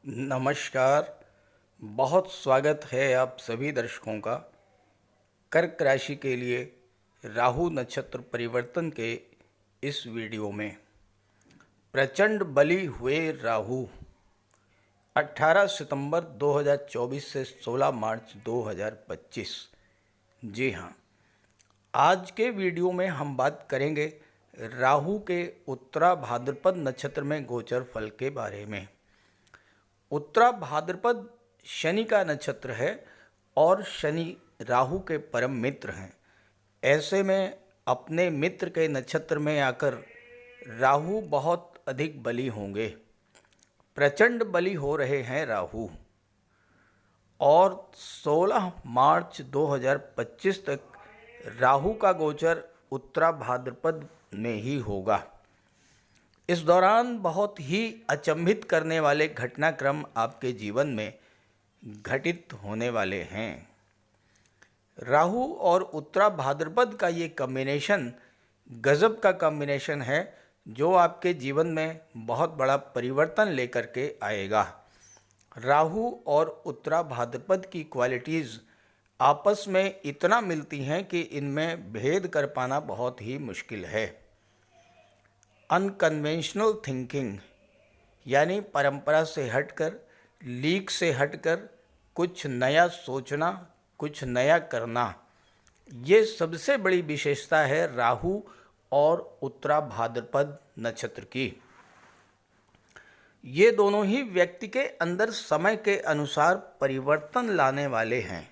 नमस्कार। बहुत स्वागत है आप सभी दर्शकों का कर्क राशि के लिए राहु नक्षत्र परिवर्तन के इस वीडियो में। प्रचंड बली हुए राहु 18 सितंबर 2024 से 16 मार्च 2025। जी हाँ, आज के वीडियो में हम बात करेंगे राहु के उत्तरा भाद्रपद नक्षत्र में गोचर फल के बारे में। उत्तरा भाद्रपद शनि का नक्षत्र है और शनि राहु के परम मित्र हैं। ऐसे में अपने मित्र के नक्षत्र में आकर राहु बहुत अधिक बली होंगे। प्रचंड बली हो रहे हैं राहु और 16 मार्च 2025 तक राहु का गोचर उत्तरा भाद्रपद में ही होगा। इस दौरान बहुत ही अचंभित करने वाले घटनाक्रम आपके जीवन में घटित होने वाले हैं। राहु और उत्तरा भाद्रपद का ये कॉम्बिनेशन गजब का कॉम्बिनेशन है, जो आपके जीवन में बहुत बड़ा परिवर्तन लेकर के आएगा। राहु और उत्तरा भाद्रपद की क्वालिटीज़ आपस में इतना मिलती हैं कि इनमें भेद कर पाना बहुत ही मुश्किल है। अनकन्वेंशनल थिंकिंग यानी परंपरा से हटकर, लीक से हटकर कुछ नया सोचना, कुछ नया करना, ये सबसे बड़ी विशेषता है राहु और उत्तरा भाद्रपद नक्षत्र की। ये दोनों ही व्यक्ति के अंदर समय के अनुसार परिवर्तन लाने वाले हैं।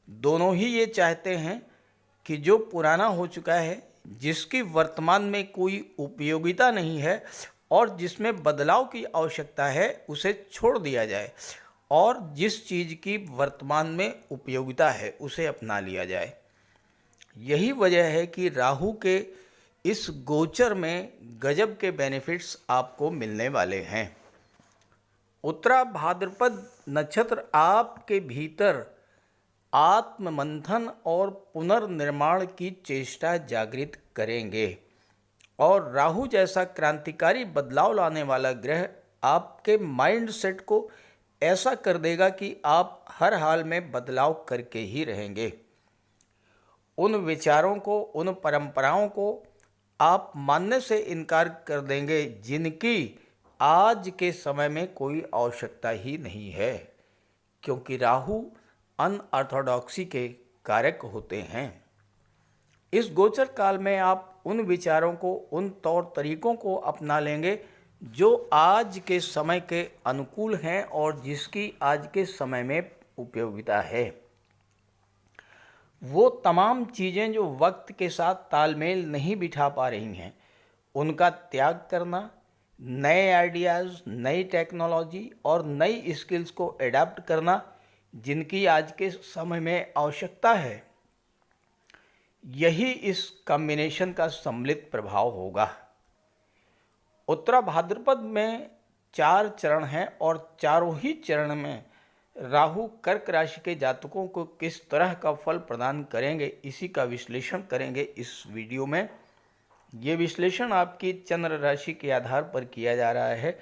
दोनों ही ये चाहते हैं कि जो पुराना हो चुका है, जिसकी वर्तमान में कोई उपयोगिता नहीं है और जिसमें बदलाव की आवश्यकता है, उसे छोड़ दिया जाए और जिस चीज़ की वर्तमान में उपयोगिता है उसे अपना लिया जाए। यही वजह है कि राहु के इस गोचर में गजब के बेनिफिट्स आपको मिलने वाले हैं। उत्तरा भाद्रपद नक्षत्र आपके भीतर आत्ममंथन और पुनर्निर्माण की चेष्टा जागृत करेंगे और राहु जैसा क्रांतिकारी बदलाव लाने वाला ग्रह आपके माइंड सेट को ऐसा कर देगा कि आप हर हाल में बदलाव करके ही रहेंगे। उन विचारों को, उन परंपराओं को आप मानने से इनकार कर देंगे जिनकी आज के समय में कोई आवश्यकता ही नहीं है, क्योंकि राहु अनऑर्थोडॉक्सी के कारक होते हैं। इस गोचर काल में आप उन विचारों को, उन तौर तरीकों को अपना लेंगे जो आज के समय के अनुकूल हैं और जिसकी आज के समय में उपयोगिता है। वो तमाम चीज़ें जो वक्त के साथ तालमेल नहीं बिठा पा रही हैं, उनका त्याग करना, नए आइडियाज़, नई टेक्नोलॉजी और नई स्किल्स को एडाप्ट करना, जिनकी आज के समय में आवश्यकता है, यही इस कॉम्बिनेशन का सम्मिलित प्रभाव होगा। उत्तरा भाद्रपद में 4 चरण हैं और चारों ही चरण में राहु कर्क राशि के जातकों को किस तरह का फल प्रदान करेंगे, इसी का विश्लेषण करेंगे इस वीडियो में। ये विश्लेषण आपकी चंद्र राशि के आधार पर किया जा रहा है।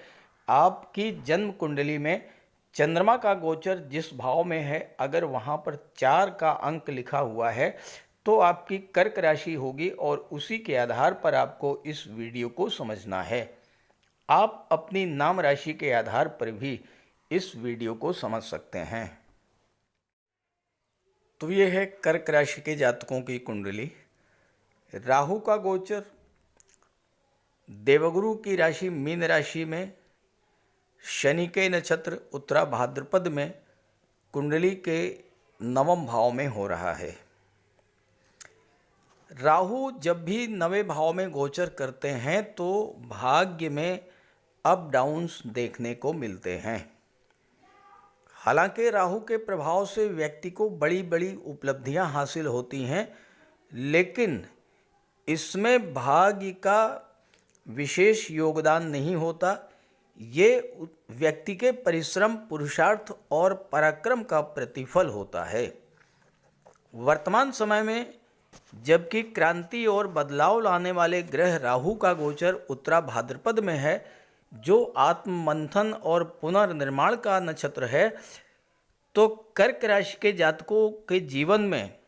आपकी जन्म कुंडली में चंद्रमा का गोचर जिस भाव में है, अगर वहाँ पर 4 का अंक लिखा हुआ है तो आपकी कर्क राशि होगी और उसी के आधार पर आपको इस वीडियो को समझना है। आप अपनी नाम राशि के आधार पर भी इस वीडियो को समझ सकते हैं। तो ये है कर्क राशि के जातकों की कुंडली। राहु का गोचर देवगुरु की राशि मीन राशि में, शनि के नक्षत्र उत्तरा भाद्रपद में कुंडली के 9वें भाव में हो रहा है। राहु जब भी 9वें भाव में गोचर करते हैं तो भाग्य में अप डाउन्स देखने को मिलते हैं। हालांकि राहु के प्रभाव से व्यक्ति को बड़ी बड़ी उपलब्धियां हासिल होती हैं, लेकिन इसमें भाग्य का विशेष योगदान नहीं होता। ये व्यक्ति के परिश्रम, पुरुषार्थ और पराक्रम का प्रतिफल होता है। वर्तमान समय में जबकि क्रांति और बदलाव लाने वाले ग्रह राहु का गोचर उत्तरा भाद्रपद में है, जो आत्म मंथन और पुनर्निर्माण का नक्षत्र है, तो कर्क राशि के जातकों के जीवन में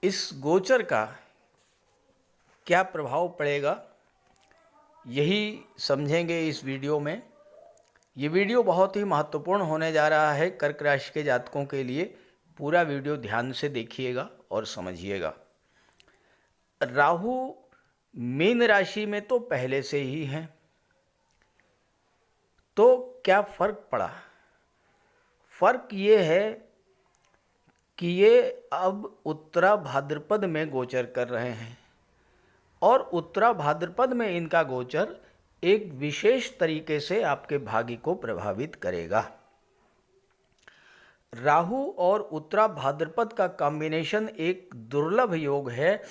इस गोचर का क्या प्रभाव पड़ेगा, यही समझेंगे इस वीडियो में। ये वीडियो बहुत ही महत्वपूर्ण होने जा रहा है कर्क राशि के जातकों के लिए। पूरा वीडियो ध्यान से देखिएगा और समझिएगा। राहु मीन राशि में तो पहले से ही हैं, तो क्या फर्क पड़ा? फर्क ये है कि ये अब उत्तरा भाद्रपद में गोचर कर रहे हैं और उत्तरा भाद्रपद में इनका गोचर एक विशेष तरीके से आपके भाग्य को प्रभावित करेगा। राहु और उत्तरा भाद्रपद का कॉम्बिनेशन एक दुर्लभ योग है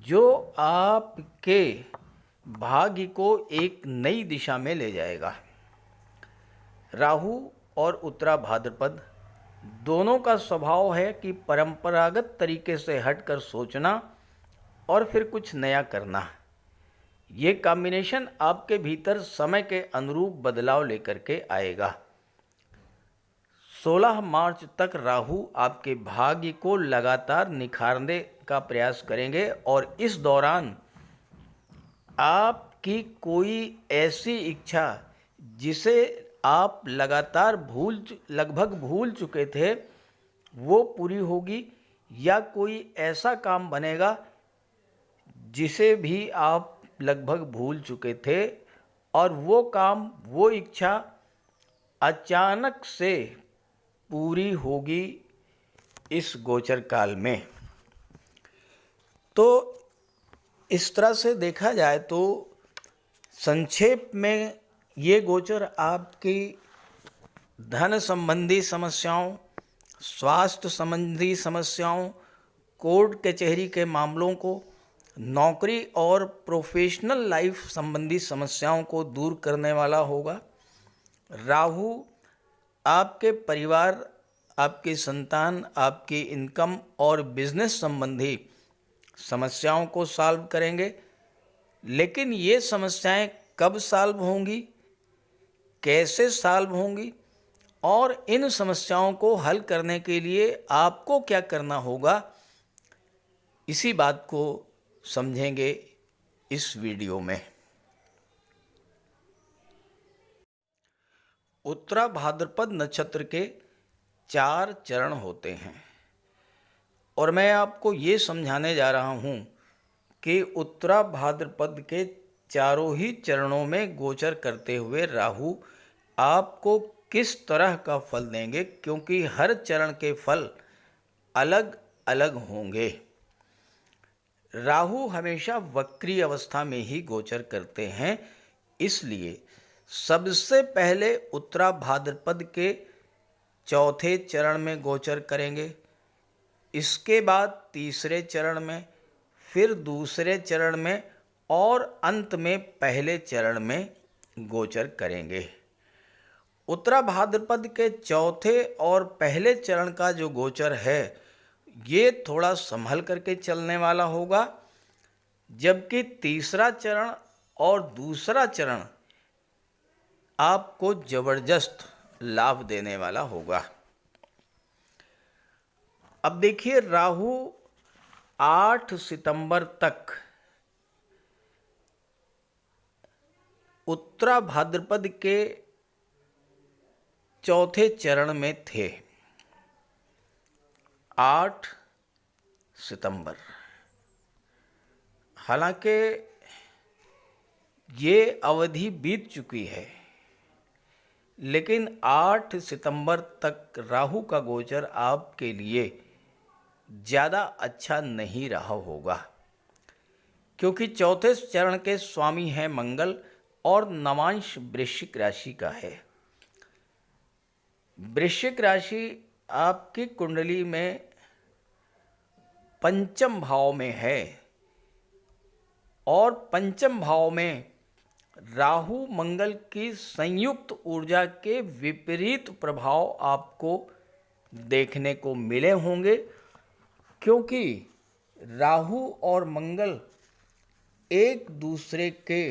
जो आपके भाग्य को एक नई दिशा में ले जाएगा। राहु और उत्तरा भाद्रपद दोनों का स्वभाव है कि परंपरागत तरीके से हटकर सोचना और फिर कुछ नया करना। ये कॉम्बिनेशन आपके भीतर समय के अनुरूप बदलाव लेकर के आएगा। 16 मार्च तक राहु आपके भाग्य को लगातार निखारने का प्रयास करेंगे और इस दौरान आपकी कोई ऐसी इच्छा जिसे आप लगातार लगभग भूल चुके थे वो पूरी होगी, या कोई ऐसा काम बनेगा जिसे भी आप लगभग भूल चुके थे और वो काम, वो इच्छा अचानक से पूरी होगी इस गोचर काल में। तो इस तरह से देखा जाए तो संक्षेप में ये गोचर आपकी धन संबंधी समस्याओं, स्वास्थ्य संबंधी समस्याओं, कोर्ट कचहरी के मामलों को, नौकरी और प्रोफेशनल लाइफ संबंधी समस्याओं को दूर करने वाला होगा। राहु आपके परिवार, आपकी संतान, आपकी इनकम और बिजनेस संबंधी समस्याओं को सॉल्व करेंगे। लेकिन ये समस्याएं कब सॉल्व होंगी, कैसे सॉल्व होंगी और इन समस्याओं को हल करने के लिए आपको क्या करना होगा, इसी बात को समझेंगे इस वीडियो में। उत्तरा भाद्रपद नक्षत्र के 4 चरण होते हैं और मैं आपको ये समझाने जा रहा हूँ कि उत्तरा भाद्रपद के चारों ही चरणों में गोचर करते हुए राहु आपको किस तरह का फल देंगे, क्योंकि हर चरण के फल अलग अलग होंगे। राहु हमेशा वक्री अवस्था में ही गोचर करते हैं, इसलिए सबसे पहले उत्तरा भाद्रपद के चौथे चरण में गोचर करेंगे, इसके बाद तीसरे चरण में, फिर दूसरे चरण में और अंत में पहले चरण में गोचर करेंगे। उत्तरा भाद्रपद के चौथे और पहले चरण का जो गोचर है ये थोड़ा संभल करके चलने वाला होगा, जबकि तीसरा चरण और दूसरा चरण आपको जबरदस्त लाभ देने वाला होगा। अब देखिए, राहु 8 सितंबर तक उत्तरा भाद्रपद के चौथे चरण में थे। 8 सितंबर, हालांकि ये अवधि बीत चुकी है, लेकिन 8 सितंबर तक राहु का गोचर आपके लिए ज़्यादा अच्छा नहीं रहा होगा, क्योंकि चौथे चरण के स्वामी हैं मंगल और नवांश वृश्चिक राशि का है। वृश्चिक राशि आपकी कुंडली में पंचम भाव में है और पंचम भाव में राहु मंगल की संयुक्त ऊर्जा के विपरीत प्रभाव आपको देखने को मिले होंगे, क्योंकि राहु और मंगल एक दूसरे के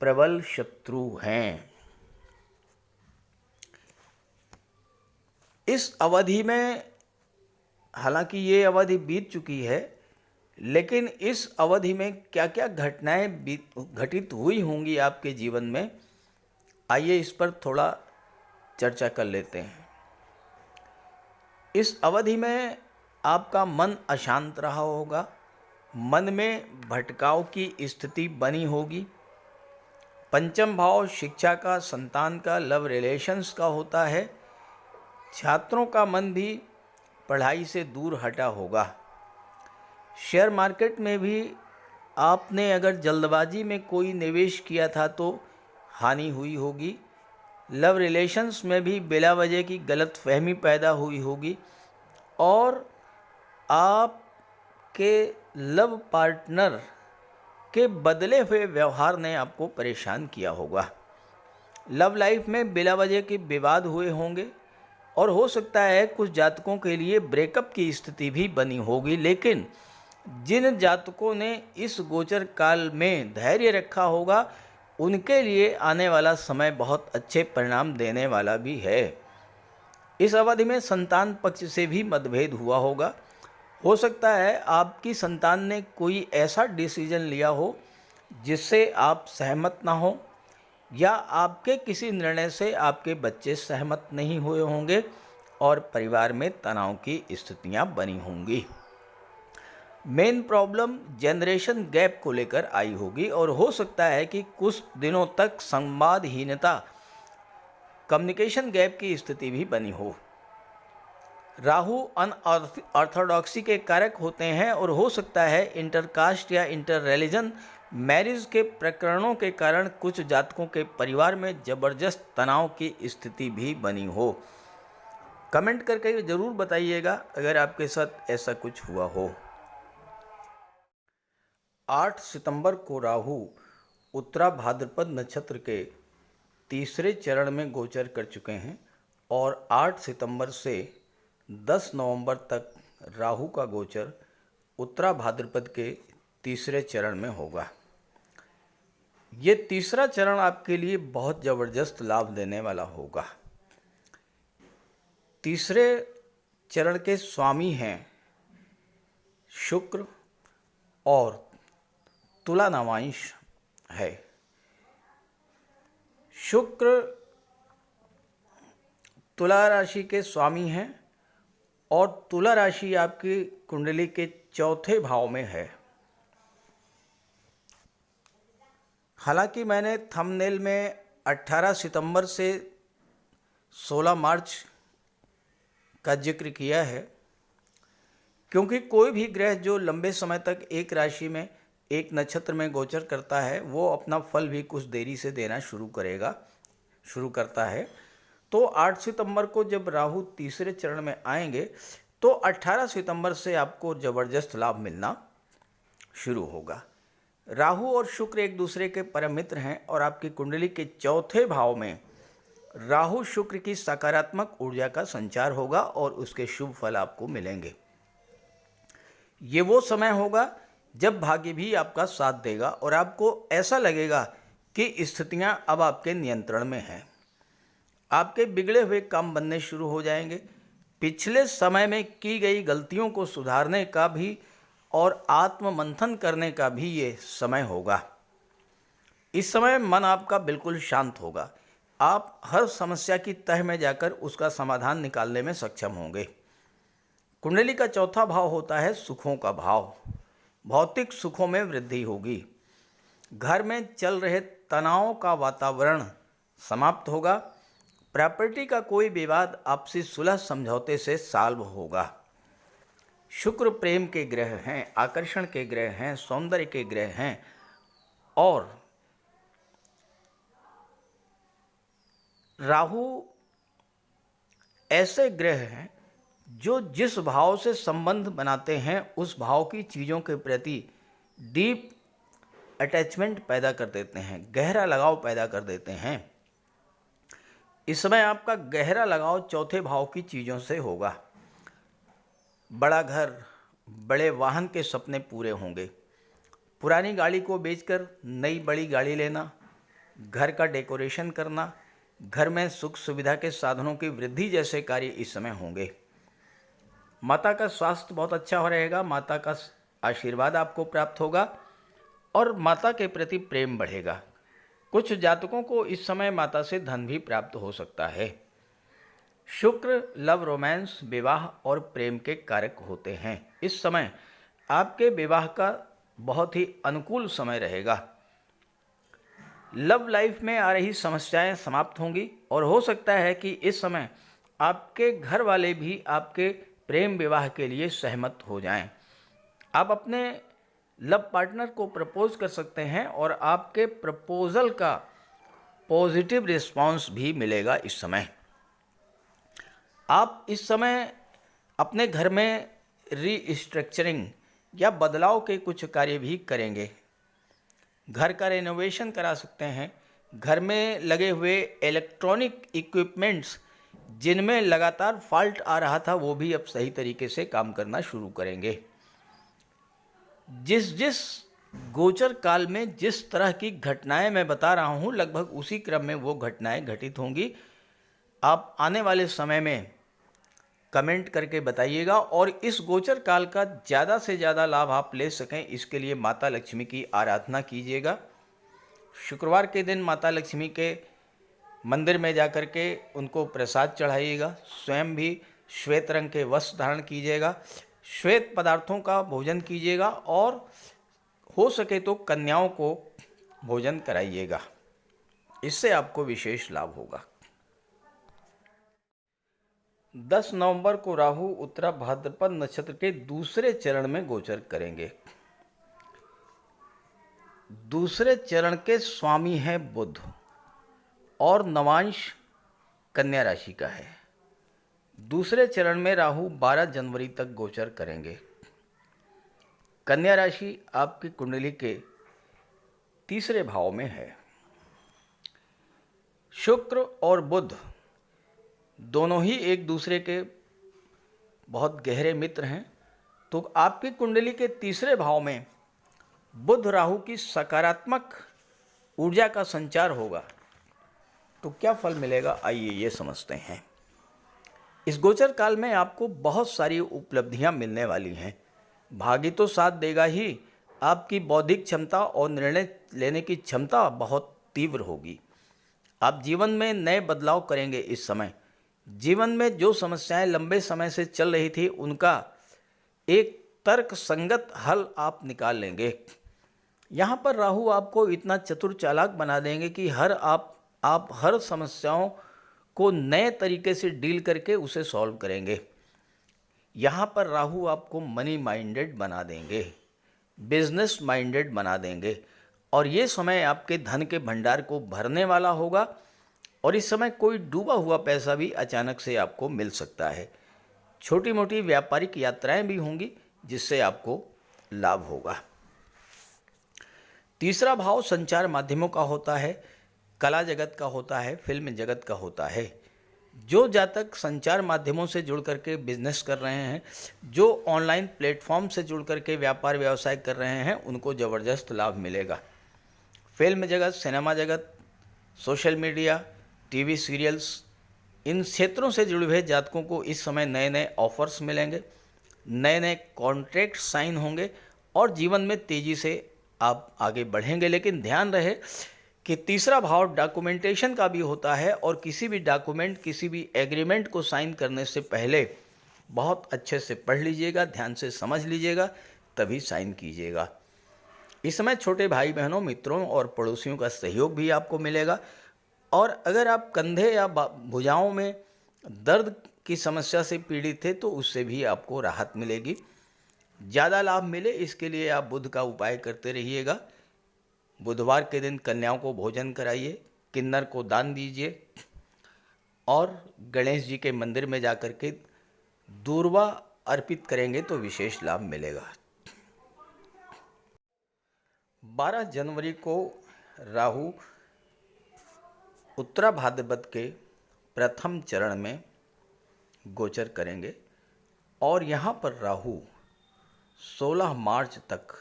प्रबल शत्रु हैं। इस अवधि में, हालांकि ये अवधि बीत चुकी है, लेकिन इस अवधि में क्या क्या घटनाएं घटित हुई होंगी आपके जीवन में, आइए इस पर थोड़ा चर्चा कर लेते हैं। इस अवधि में आपका मन अशांत रहा होगा, मन में भटकाव की स्थिति बनी होगी। पंचम भाव शिक्षा का, संतान का, लव रिलेशंस का होता है। छात्रों का मन भी पढ़ाई से दूर हटा होगा। शेयर मार्केट में भी आपने अगर जल्दबाजी में कोई निवेश किया था तो हानि हुई होगी। लव रिलेशंस में भी बिला वजह की गलतफहमी पैदा हुई होगी और आपके लव पार्टनर के बदले हुए व्यवहार ने आपको परेशान किया होगा। लव लाइफ में बिला वजह के विवाद हुए होंगे और हो सकता है कुछ जातकों के लिए ब्रेकअप की स्थिति भी बनी होगी। लेकिन जिन जातकों ने इस गोचर काल में धैर्य रखा होगा, उनके लिए आने वाला समय बहुत अच्छे परिणाम देने वाला भी है। इस अवधि में संतान पक्ष से भी मतभेद हुआ होगा। हो सकता है आपकी संतान ने कोई ऐसा डिसीजन लिया हो जिससे आप सहमत ना हो, या आपके किसी निर्णय से आपके बच्चे सहमत नहीं हुए होंगे और परिवार में तनाव की स्थितियां बनी होंगी। मेन प्रॉब्लम जनरेशन गैप को लेकर आई होगी और हो सकता है कि कुछ दिनों तक संवादहीनता, कम्युनिकेशन गैप की स्थिति भी बनी हो। राहु अनऑर्थोडॉक्सी के कारक होते हैं और हो सकता है इंटरकास्ट या इंटर रिलीजन मैरिज के प्रकरणों के कारण कुछ जातकों के परिवार में जबरदस्त तनाव की स्थिति भी बनी हो। कमेंट करके ज़रूर बताइएगा अगर आपके साथ ऐसा कुछ हुआ हो। 8 सितंबर को राहु उत्तरा भाद्रपद नक्षत्र के तीसरे चरण में गोचर कर चुके हैं और 8 सितंबर से 10 नवंबर तक राहु का गोचर उत्तरा भाद्रपद के तीसरे चरण में होगा। ये तीसरा चरण आपके लिए बहुत ज़बरदस्त लाभ देने वाला होगा। तीसरे चरण के स्वामी हैं शुक्र और तुला नवांश है। शुक्र तुला राशि के स्वामी हैं और तुला राशि आपकी कुंडली के चौथे भाव में है। हालांकि मैंने थंबनेल में 18 सितंबर से 16 मार्च का जिक्र किया है, क्योंकि कोई भी ग्रह जो लंबे समय तक एक राशि में, एक नक्षत्र में गोचर करता है, वो अपना फल भी कुछ देरी से देना शुरू करता है। तो 8 सितंबर को जब राहु तीसरे चरण में आएंगे तो 18 सितंबर से आपको ज़बरदस्त लाभ मिलना शुरू होगा। राहु और शुक्र एक दूसरे के परम मित्र हैं और आपकी कुंडली के चौथे भाव में राहु शुक्र की सकारात्मक ऊर्जा का संचार होगा और उसके शुभ फल आपको मिलेंगे। ये वो समय होगा जब भाग्य भी आपका साथ देगा और आपको ऐसा लगेगा कि स्थितियां अब आपके नियंत्रण में हैं। आपके बिगड़े हुए काम बनने शुरू हो जाएंगे। पिछले समय में की गई गलतियों को सुधारने का भी और आत्ममंथन करने का भी ये समय होगा। इस समय मन आपका बिल्कुल शांत होगा। आप हर समस्या की तह में जाकर उसका समाधान निकालने में सक्षम होंगे। कुंडली का चौथा भाव होता है सुखों का भाव। भौतिक सुखों में वृद्धि होगी। घर में चल रहे तनाव का वातावरण समाप्त होगा। प्रॉपर्टी का कोई विवाद आपसी सुलह समझौते से सॉल्व होगा। शुक्र प्रेम के ग्रह हैं, आकर्षण के ग्रह हैं, सौंदर्य के ग्रह हैं और राहु ऐसे ग्रह हैं जो जिस भाव से संबंध बनाते हैं उस भाव की चीज़ों के प्रति डीप अटैचमेंट पैदा कर देते हैं, गहरा लगाव पैदा कर देते हैं। इस समय आपका गहरा लगाव चौथे भाव की चीज़ों से होगा। बड़ा घर, बड़े वाहन के सपने पूरे होंगे। पुरानी गाड़ी को बेचकर नई बड़ी गाड़ी लेना, घर का डेकोरेशन करना, घर में सुख सुविधा के साधनों की वृद्धि जैसे कार्य इस समय होंगे। माता का स्वास्थ्य बहुत अच्छा रहेगा, माता का आशीर्वाद आपको प्राप्त होगा और माता के प्रति प्रेम बढ़ेगा। कुछ जातकों को इस समय माता से धन भी प्राप्त हो सकता है। शुक्र लव, रोमांस, विवाह और प्रेम के कारक होते हैं। इस समय आपके विवाह का बहुत ही अनुकूल समय रहेगा। लव लाइफ में आ रही समस्याएं समाप्त होंगी और हो सकता है कि इस समय आपके घर वाले भी आपके प्रेम विवाह के लिए सहमत हो जाएं। आप अपने लव पार्टनर को प्रपोज कर सकते हैं और आपके प्रपोजल का पॉजिटिव रिस्पांस भी मिलेगा। इस समय आप इस समय अपने घर में रीस्ट्रक्चरिंग या बदलाव के कुछ कार्य भी करेंगे। घर का रेनोवेशन करा सकते हैं। घर में लगे हुए इलेक्ट्रॉनिक इक्विपमेंट्स जिनमें लगातार फॉल्ट आ रहा था वो भी अब सही तरीके से काम करना शुरू करेंगे। जिस जिस गोचर काल में जिस तरह की घटनाएं मैं बता रहा हूं, लगभग उसी क्रम में वो घटनाएं घटित होंगी। आप आने वाले समय में कमेंट करके बताइएगा और इस गोचर काल का ज़्यादा से ज़्यादा लाभ आप ले सकें, इसके लिए माता लक्ष्मी की आराधना कीजिएगा। शुक्रवार के दिन माता लक्ष्मी के मंदिर में जाकर के उनको प्रसाद चढ़ाइएगा। स्वयं भी श्वेत रंग के वस्त्र धारण कीजिएगा, श्वेत पदार्थों का भोजन कीजिएगा और हो सके तो कन्याओं को भोजन कराइएगा। इससे आपको विशेष लाभ होगा। 10 नवंबर को राहु उत्तरा भाद्रपद नक्षत्र के दूसरे चरण में गोचर करेंगे। दूसरे चरण के स्वामी हैं बुध और नवांश कन्या राशि का है। दूसरे चरण में राहु 12 जनवरी तक गोचर करेंगे। कन्या राशि आपकी कुंडली के तीसरे भाव में है। शुक्र और बुध दोनों ही एक दूसरे के बहुत गहरे मित्र हैं, तो आपकी कुंडली के तीसरे भाव में बुध राहु की सकारात्मक ऊर्जा का संचार होगा। तो क्या फल मिलेगा, आइए ये समझते हैं। इस गोचर काल में आपको बहुत सारी उपलब्धियां मिलने वाली हैं। भाग्य तो साथ देगा ही, आपकी बौद्धिक क्षमता और निर्णय लेने की क्षमता बहुत तीव्र होगी। आप जीवन में नए बदलाव करेंगे। इस समय जीवन में जो समस्याएं लंबे समय से चल रही थी उनका एक तर्क संगत हल आप निकाल लेंगे। यहाँ पर राहु आपको इतना चतुर चालाक बना देंगे कि आप हर समस्याओं को नए तरीके से डील करके उसे सॉल्व करेंगे। यहाँ पर राहु आपको मनी माइंडेड बना देंगे, बिजनेस माइंडेड बना देंगे और ये समय आपके धन के भंडार को भरने वाला होगा। और इस समय कोई डूबा हुआ पैसा भी अचानक से आपको मिल सकता है। छोटी मोटी व्यापारिक यात्राएं भी होंगी जिससे आपको लाभ होगा। तीसरा भाव संचार माध्यमों का होता है, कला जगत का होता है, फिल्म जगत का होता है। जो जातक संचार माध्यमों से जुड़ करके बिजनेस कर रहे हैं, जो ऑनलाइन प्लेटफॉर्म से जुड़ करके व्यापार व्यवसाय कर रहे हैं, उनको ज़बरदस्त लाभ मिलेगा। फिल्म जगत, सिनेमा जगत, सोशल मीडिया, टीवी सीरियल्स, इन क्षेत्रों से जुड़े हुए जातकों को इस समय नए नए ऑफर्स मिलेंगे, नए नए कॉन्ट्रैक्ट साइन होंगे और जीवन में तेज़ी से आप आगे बढ़ेंगे। लेकिन ध्यान रहे कि तीसरा भाव डॉक्यूमेंटेशन का भी होता है और किसी भी डॉक्यूमेंट, किसी भी एग्रीमेंट को साइन करने से पहले बहुत अच्छे से पढ़ लीजिएगा, ध्यान से समझ लीजिएगा, तभी साइन कीजिएगा। इस समय छोटे भाई बहनों, मित्रों और पड़ोसियों का सहयोग भी आपको मिलेगा। और अगर आप कंधे या भुजाओं में दर्द की समस्या से पीड़ित थे तो उससे भी आपको राहत मिलेगी। ज़्यादा लाभ मिले इसके लिए आप बुध का उपाय करते रहिएगा। बुधवार के दिन कन्याओं को भोजन कराइए, किन्नर को दान दीजिए और गणेश जी के मंदिर में जाकर के दूर्वा अर्पित करेंगे तो विशेष लाभ मिलेगा। 12 जनवरी को राहु उत्तरा भाद्रपद के प्रथम चरण में गोचर करेंगे और यहाँ पर राहु 16 मार्च तक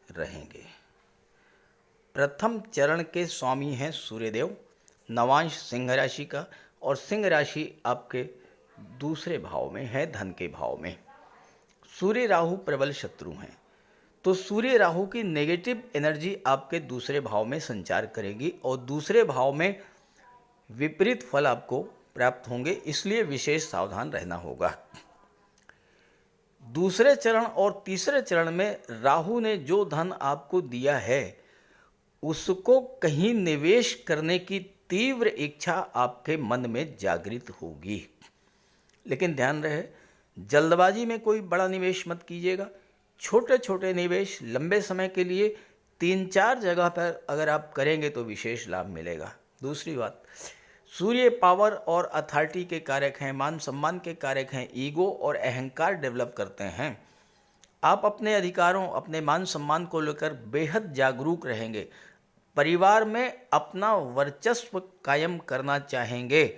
रहेंगे। प्रथम चरण के स्वामी हैं सूर्यदेव, नवांश सिंह राशि का, और सिंह राशि आपके दूसरे भाव में है, धन के भाव में। सूर्य राहु प्रबल शत्रु हैं, तो सूर्य राहु की नेगेटिव एनर्जी आपके दूसरे भाव में संचार करेगी और दूसरे भाव में विपरीत फल आपको प्राप्त होंगे, इसलिए विशेष सावधान रहना होगा। दूसरे चरण और तीसरे चरण में राहु ने जो धन आपको दिया है उसको कहीं निवेश करने की तीव्र इच्छा आपके मन में जागृत होगी, लेकिन ध्यान रहे जल्दबाजी में कोई बड़ा निवेश मत कीजिएगा। छोटे छोटे निवेश लंबे समय के लिए 3-4 जगह पर अगर आप करेंगे तो विशेष लाभ मिलेगा। दूसरी बात, सूर्य पावर और अथॉरिटी के कारक हैं, मान सम्मान के कारक हैं, ईगो और अहंकार डेवलप करते हैं। आप अपने अधिकारों, अपने मान सम्मान को लेकर बेहद जागरूक रहेंगे, परिवार में अपना वर्चस्व कायम करना चाहेंगे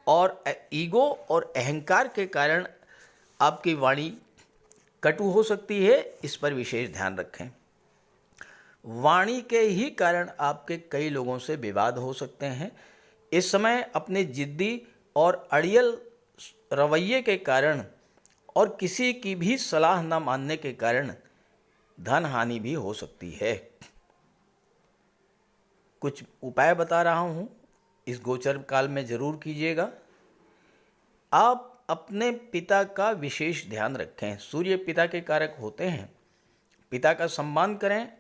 और ईगो और अहंकार के कारण आपकी वाणी कटु हो सकती है, इस पर विशेष ध्यान रखें। वाणी के ही कारण आपके कई लोगों से विवाद हो सकते हैं। इस समय अपने जिद्दी और अड़ियल रवैये के कारण और किसी की भी सलाह न मानने के कारण धन हानि भी हो सकती है। कुछ उपाय बता रहा हूँ, इस गोचर काल में जरूर कीजिएगा। आप अपने पिता का विशेष ध्यान रखें, सूर्य पिता के कारक होते हैं। पिता का सम्मान करें,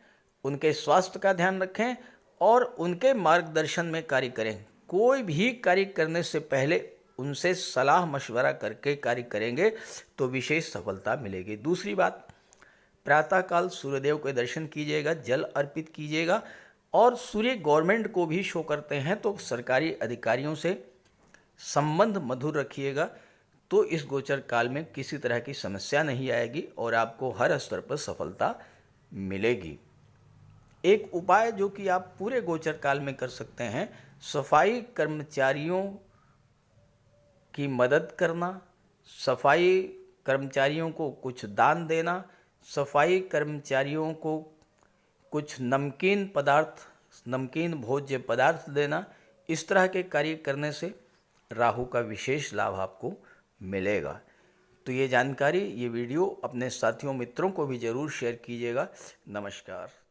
उनके स्वास्थ्य का ध्यान रखें और उनके मार्गदर्शन में कार्य करें। कोई भी कार्य करने से पहले उनसे सलाह मशवरा करके कार्य करेंगे तो विशेष सफलता मिलेगी। दूसरी बात, प्रातःकाल सूर्यदेव के दर्शन कीजिएगा, जल अर्पित कीजिएगा और सूर्य गवर्नमेंट को भी शो करते हैं तो सरकारी अधिकारियों से संबंध मधुर रखिएगा, तो इस गोचर काल में किसी तरह की समस्या नहीं आएगी और आपको हर स्तर पर सफलता मिलेगी। एक उपाय जो कि आप पूरे गोचर काल में कर सकते हैं, सफाई कर्मचारियों की मदद करना, सफाई कर्मचारियों को कुछ दान देना, सफाई कर्मचारियों को कुछ नमकीन पदार्थ, नमकीन भोज्य पदार्थ देना, इस तरह के कार्य करने से राहु का विशेष लाभ आपको मिलेगा। तो ये जानकारी, ये वीडियो अपने साथियों मित्रों को भी ज़रूर शेयर कीजिएगा। नमस्कार।